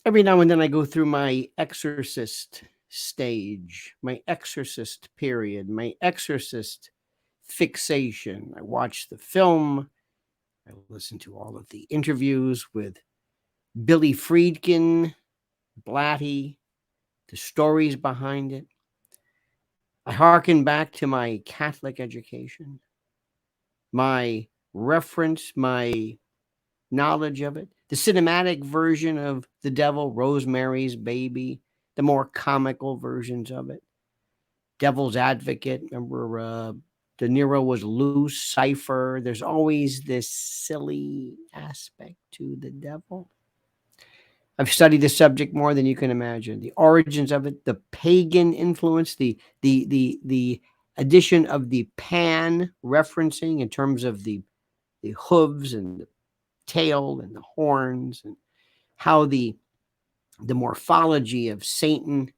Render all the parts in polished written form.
Every now and then I go through my exorcist stage, my exorcist period, my exorcist fixation. I watch the film, I listen to all of the interviews with Billy Friedkin, Blatty, the stories behind it. I hearken back to my Catholic education, my reference, my knowledge of it, the cinematic version of The Devil, Rosemary's Baby, the more comical versions of it, Devil's Advocate. Remember, De Niro was loose, Cypher. There's always this silly aspect to the devil. I've studied the subject more than you can imagine. The origins of it, the pagan influence, the addition of the pan referencing in terms of the hooves and the tail and the horns, and how the morphology of Satan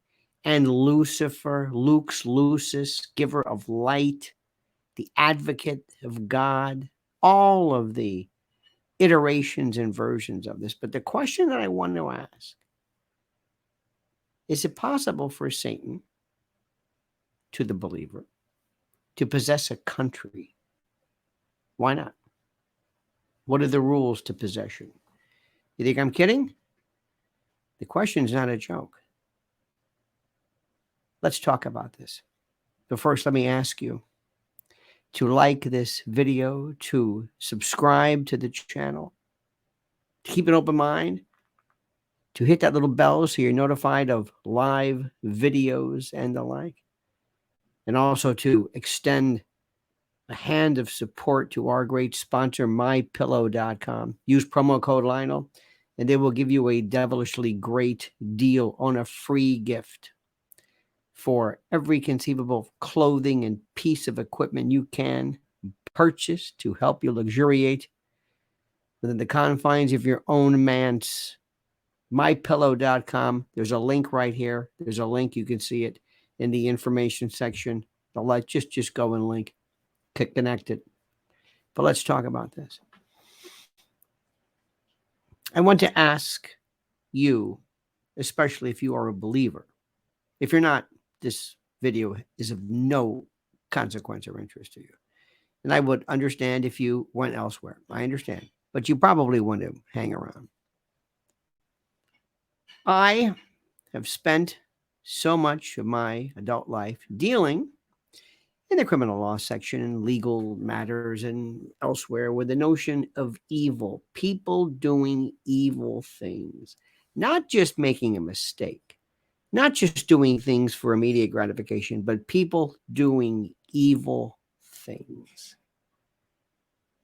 and Lucifer, Lux Lucis, giver of light, the advocate of God, all of the iterations and versions of this. But the question that I want to ask, is it possible for Satan, to the believer, to possess a country? Why not? What are the rules to possession? You think I'm kidding? The question is not a joke. Let's talk about this. But first, let me ask you to like this video, to subscribe to the channel, to keep an open mind, to hit that little bell so you're notified of live videos and the like, and also to extend a hand of support to our great sponsor, mypillow.com. Use promo code Lionel, and they will give you a devilishly great deal on a free gift for every conceivable clothing and piece of equipment you can purchase to help you luxuriate within the confines of your own manse. mypillow.com. There's a link right here. There's a link. You can see it in the information section. Just go and link. Get connected. But let's talk about this. I want to ask you, especially if you are a believer. If you're not, this video is of no consequence or interest to you. And I would understand if you went elsewhere. I understand. But you probably want to hang around. I have spent so much of my adult life dealing in the criminal law section and legal matters and elsewhere with the notion of evil, people doing evil things, not just making a mistake, not just doing things for immediate gratification, but people doing evil things.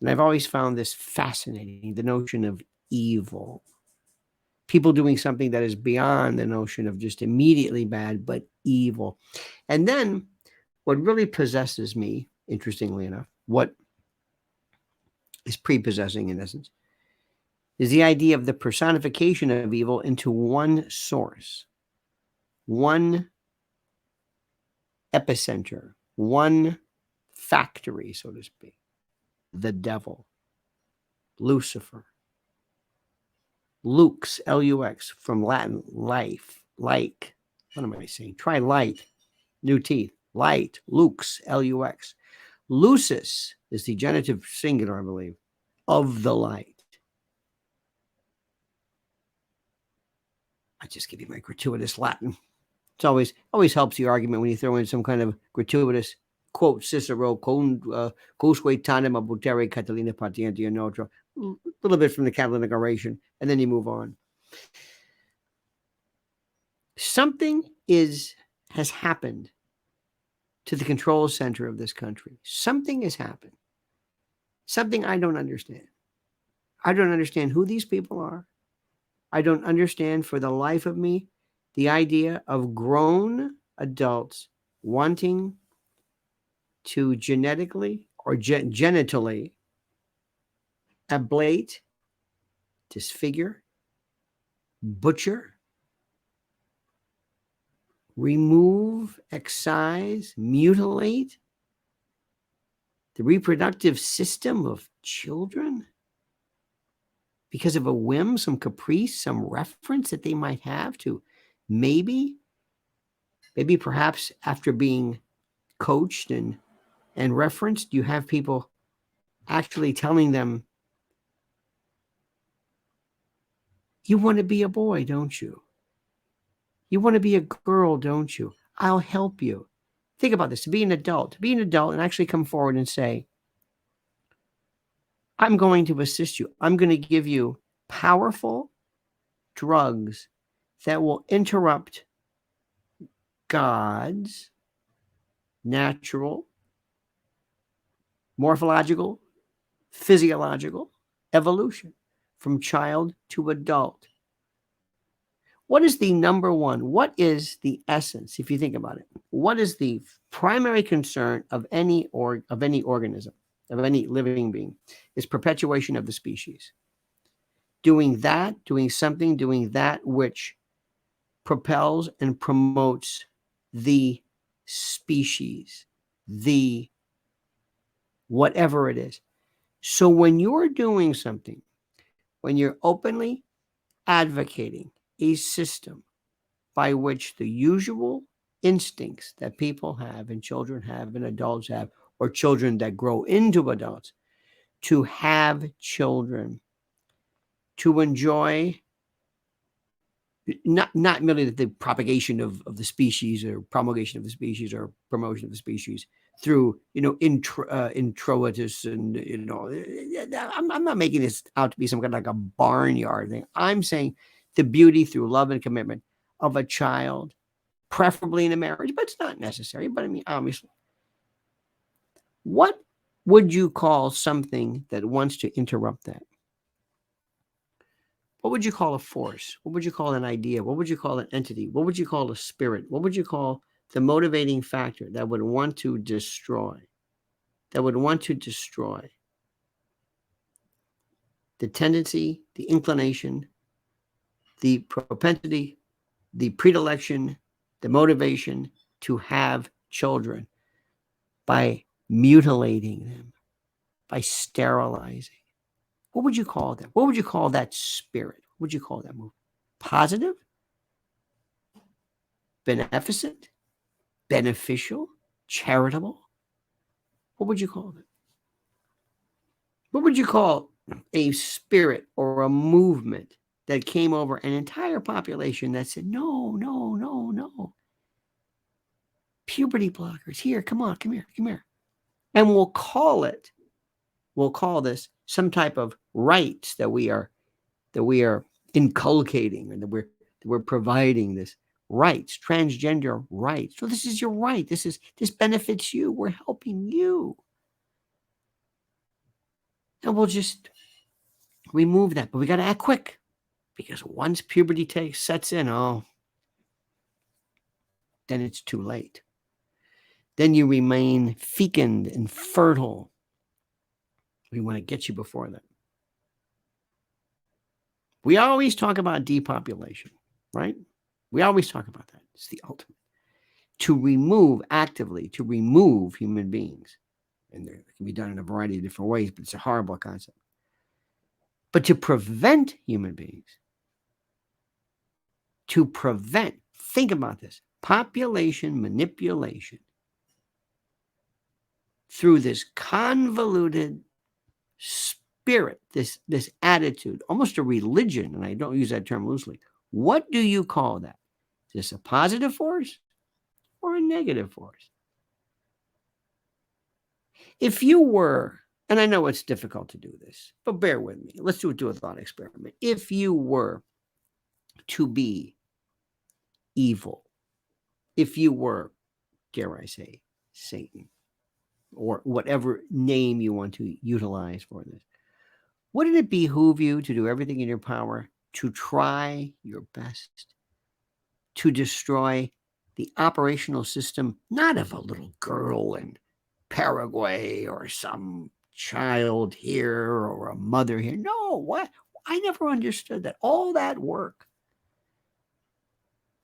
And I've always found this fascinating, the notion of evil. People doing something that is beyond the notion of just immediately bad, but evil. And then what really possesses me, interestingly enough, what is prepossessing in essence, is the idea of the personification of evil into one source, one epicenter, one factory, so to speak. The devil, Lucifer, Lux, Lux, from Latin, life, like. What am I saying? Try light, new teeth. Light, Lux, Lux. Lucis is the genitive singular, I believe, of the light. I just give you my gratuitous Latin. It's always helps the argument when you throw in some kind of gratuitous quote Cicero, "Cusque tandem abutere Catalina patientia nostra," a little bit from the Catalan oration, and then you move on. Something has happened to the control center of this country. Something has happened. Something I don't understand. I don't understand who these people are. I don't understand for the life of me the idea of grown adults wanting to genetically or genitally ablate, disfigure, butcher, remove, excise, mutilate the reproductive system of children because of a whim, some caprice, some reference that they might have to maybe perhaps after being coached and referenced, you have people actually telling them, you want to be a boy, don't you? You want to be a girl, don't you? I'll help you. Think about this, to be an adult and actually come forward and say, I'm going to assist you. I'm going to give you powerful drugs that will interrupt God's natural, morphological, physiological evolution from child to adult. What is the number one? What is the essence, if you think about it? What is the primary concern of any organism, of any living being? Is perpetuation of the species. Doing that which propels and promotes the species, the whatever it is. So when you're doing something, when you're openly advocating a system by which the usual instincts that people have and children have and adults have, or children that grow into adults, to have children, to enjoy not merely the propagation of the species or promulgation of the species or promotion of the species through, introitus and, I'm not making this out to be some kind of like a barnyard thing. I'm saying the beauty through love and commitment of a child, preferably in a marriage, but it's not necessary. But I mean, obviously, what would you call something that wants to interrupt that? What would you call a force? What would you call an idea? What would you call an entity? What would you call a spirit? What would you call the motivating factor that would want to destroy? The tendency, the inclination, the propensity, the predilection, the motivation to have children by mutilating them, by sterilizing. What would you call that? What would you call that spirit? What would you call that move? Positive? Beneficent? Beneficial? Charitable? What would you call it? What would you call a spirit or a movement that came over an entire population that said, no, no, no, no. Puberty blockers. Here, come on, come here. And we'll call this some type of rights that we are inculcating, and that we're providing this rights, transgender rights. So this is your right. This benefits you. We're helping you. And we'll just remove that. But we got to act quick, because once puberty sets in, then it's too late. Then you remain fecund and fertile. We want to get you before that. We always talk about depopulation, right? We always talk about that. It's the ultimate. Actively to remove human beings. And it can be done in a variety of different ways, but it's a horrible concept. But to prevent human beings, think about this, population manipulation through this convoluted spirit, this attitude, almost a religion, and I don't use that term loosely. What do you call that? Is this a positive force or a negative force? If you were, and I know it's difficult to do this, but bear with me. Let's do a thought experiment. If you were to be evil, if you were, dare I say, Satan, or whatever name you want to utilize for this, wouldn't it behoove you to do everything in your power to try your best to destroy the operational system, not of a little girl in Paraguay or some child here or a mother here? No, what? I never understood that. All that work.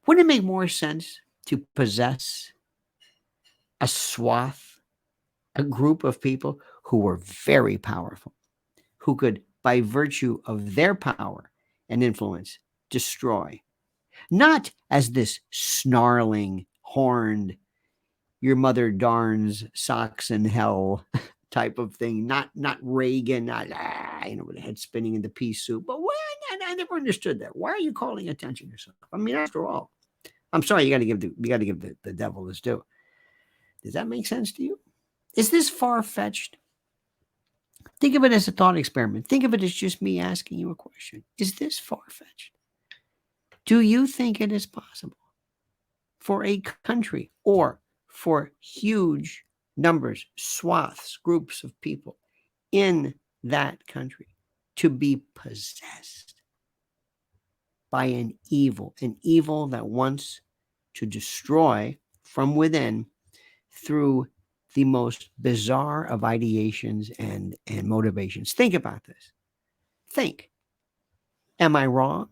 Wouldn't it make more sense to possess a swath, a group of people who were very powerful, who could by virtue of their power and influence, destroy. Not as this snarling, horned, your mother darns socks in hell type of thing. Not Reagan, not with the head spinning in the pea soup. But why? I never understood that. Why are you calling attention to yourself? I mean, after all, I'm sorry, you got to give the devil his due. Does that make sense to you? Is this far fetched? Think of it as a thought experiment. Think of it as just me asking you a question. Is this far fetched? Do you think it is possible for a country or for huge numbers, swaths, groups of people in that country to be possessed by an evil that wants to destroy from within through the most bizarre of ideations and motivations? Think about this. Think. Am I wrong?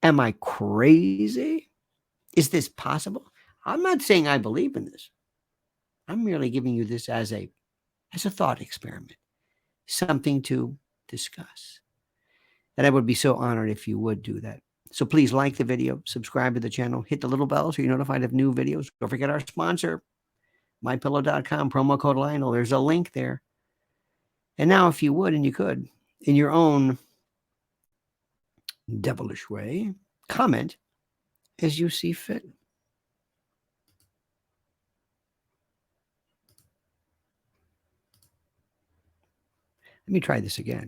Am I crazy? Is this possible? I'm not saying I believe in this. I'm merely giving you this as a thought experiment, something to discuss. And I would be so honored if you would do that. So please like the video, subscribe to the channel, hit the little bell so you're notified of new videos. Don't forget our sponsor, mypillow.com, promo code Lionel. There's a link there. And now, if you would, and you could, in your own devilish way, comment as you see fit. Let me try this again.